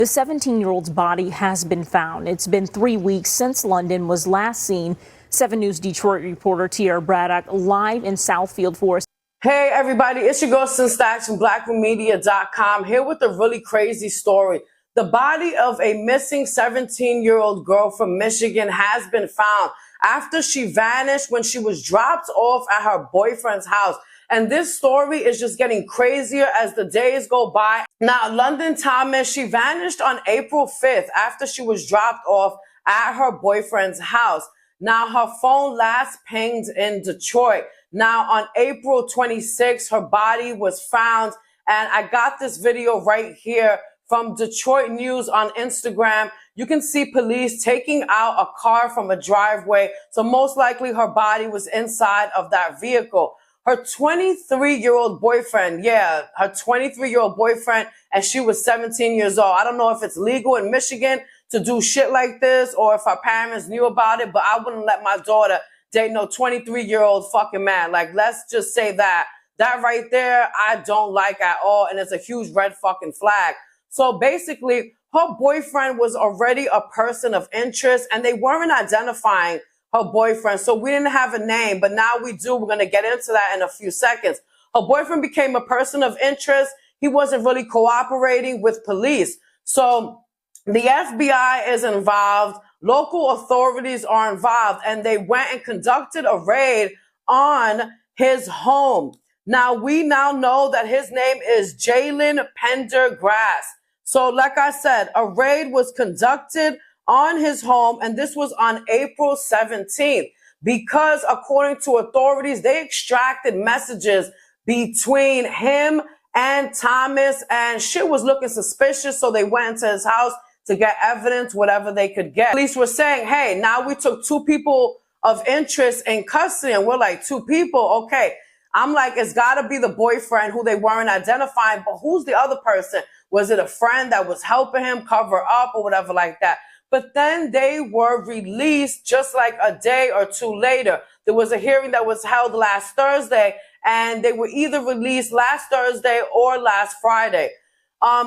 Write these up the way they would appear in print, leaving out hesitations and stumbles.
The 17-year-old's body has been found. It's been 3 weeks since London was last seen. 7 News Detroit reporter Tierra Braddock live in Southfield Forest. Hey everybody, it's your girl Sin Stacks from BlackRoomMedia.com here with a really crazy story. The body of a missing 17-year-old girl from Michigan has been found after she vanished when she was dropped off at her boyfriend's house. And this story is just getting crazier as the days go by. Now, London Thomas, she vanished on April 5th after she was dropped off at her boyfriend's house. Now, her phone last pinged in Detroit. Now, on April 26th, her body was found. And I got this video right here from Detroit News on Instagram. You can see police taking out a car from a driveway. So most likely her body was inside of that vehicle. Her 23-year-old boyfriend, her 23-year-old boyfriend, and she was 17 years old. I don't know if it's legal in Michigan to do shit like this or if her parents knew about it, but I wouldn't let my daughter date no 23-year-old fucking man. Like, let's just say that. That right there, I don't like at all, and it's a huge red fucking flag. So basically, her boyfriend was already a person of interest, and they weren't identifying her boyfriend. So we didn't have a name, but now we do. We're going to get into that in a few seconds. Her boyfriend became a person of interest. He wasn't really cooperating with police. So the FBI is involved. Local authorities are involved, and they went and conducted a raid on his home. Now, we now know that his name is Jalen Pendergrass. So like I said, a raid was conducted on his home, and this was on April 17th, because according to authorities, they extracted messages between him and Thomas, and shit was looking suspicious, so they went into his house to get evidence, whatever they could get. Police were saying, hey, now we took 2 people of interest in custody, and we're like, 2 people, okay. I'm like, it's gotta be the boyfriend who they weren't identifying, but who's the other person? Was it a friend that was helping him cover up or whatever like that? But then they were released just like a day or 2 later. There was a hearing that was held last Thursday, and they were either released last Thursday or last Friday.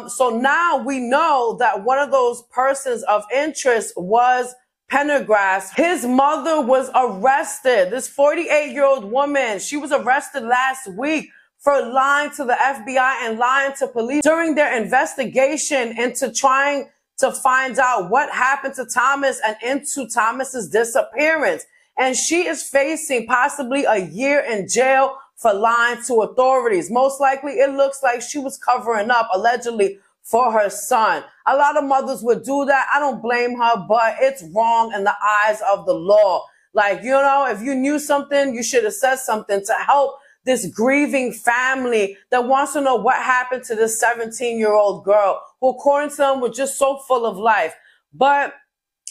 So now we know that one of those persons of interest was Pendergrass. His mother was arrested. This 48-year-old woman, she was arrested last week for lying to the FBI and lying to police during their investigation into trying to find out what happened to Thomas and into Thomas's disappearance. And she is facing possibly a year in jail for lying to authorities. Most likely, it looks like she was covering up, allegedly, for her son. A lot of mothers would do that. I don't blame her, but it's wrong in the eyes of the law. Like, you know, if you knew something, you should have said something to help this grieving family that wants to know what happened to this 17-year-old girl who, according to them, was just so full of life. But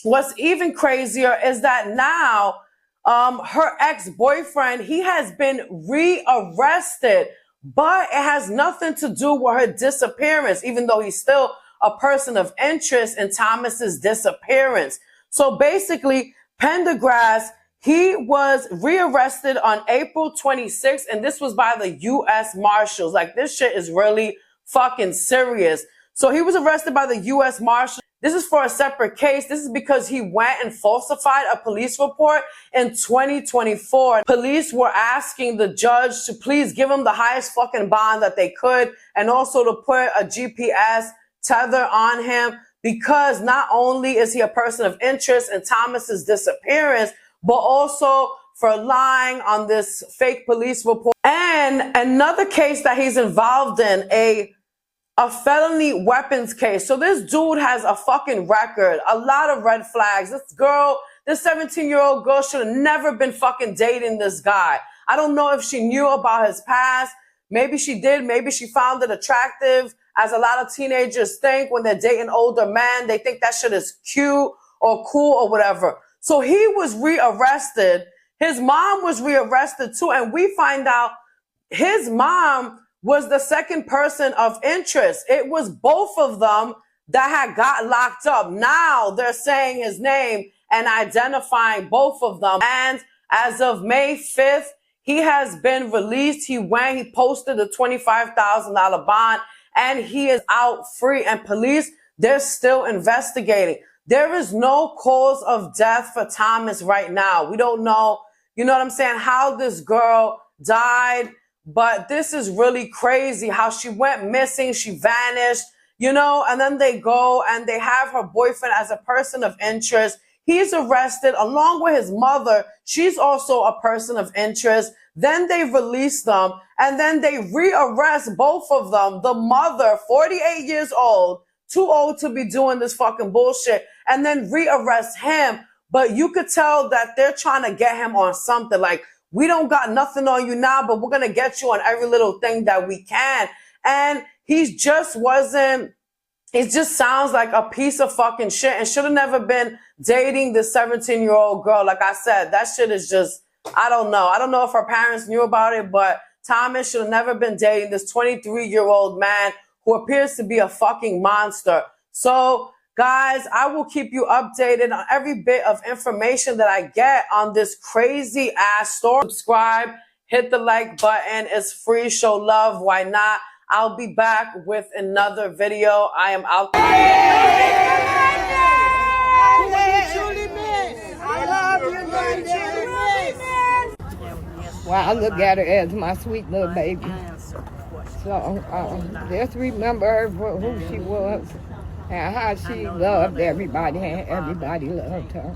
what's even crazier is that now her ex-boyfriend, he has been rearrested, but it has nothing to do with her disappearance, even though he's still a person of interest in Thomas's disappearance. So basically, Pendergrass, he was rearrested on April 26th, and this was by the U.S. Marshals. Like, this shit is really fucking serious. So he was arrested by the U.S. Marshals. This is for a separate case. This is because he went and falsified a police report in 2024. Police were asking the judge to please give him the highest fucking bond that they could, and also to put a GPS tether on him, because not only is he a person of interest in Thomas's disappearance, but also for lying on this fake police report. And another case that he's involved in, a felony weapons case. So this dude has a fucking record, a lot of red flags. This 17-year-old girl should have never been fucking dating this guy. I don't know if she knew about his past. Maybe she did. Maybe she found it attractive, as a lot of teenagers think when they're dating older men. They think that shit is cute or cool or whatever. So he was rearrested. His mom was rearrested too. And we find out his mom was the second person of interest. It was both of them that had got locked up. Now they're saying his name and identifying both of them. And as of May 5th, he has been released. He posted a $25,000 bond, and he is out free. And police, They're still investigating. There is no cause of death for Thomas right now. We don't know, you know what I'm saying, how this girl died. But this is really crazy how she went missing. She vanished, you know, and then they go and they have her boyfriend as a person of interest. He's arrested along with his mother. She's also a person of interest. Then they release them and then they rearrest both of them. The mother, 48 years old, too old to be doing this fucking bullshit, and then rearrest him. But you could tell that they're trying to get him on something like, we don't got nothing on you now, but we're going to get you on every little thing that we can. And he just wasn't, it just sounds like a piece of fucking shit and should have never been dating this 17-year-old girl. Like I said, that shit is just, I don't know. I don't know if her parents knew about it, but Thomas should have never been dating this 23-year-old man who appears to be a fucking monster. So, guys, I will keep you updated on every bit of information that I get on this crazy ass story. Subscribe, hit the like button. It's free. Show love. Why not? I'll be back with another video. I am out. Well, I look at her as my sweet little baby. So just remember her for who she was and how she loved everybody and everybody loved her.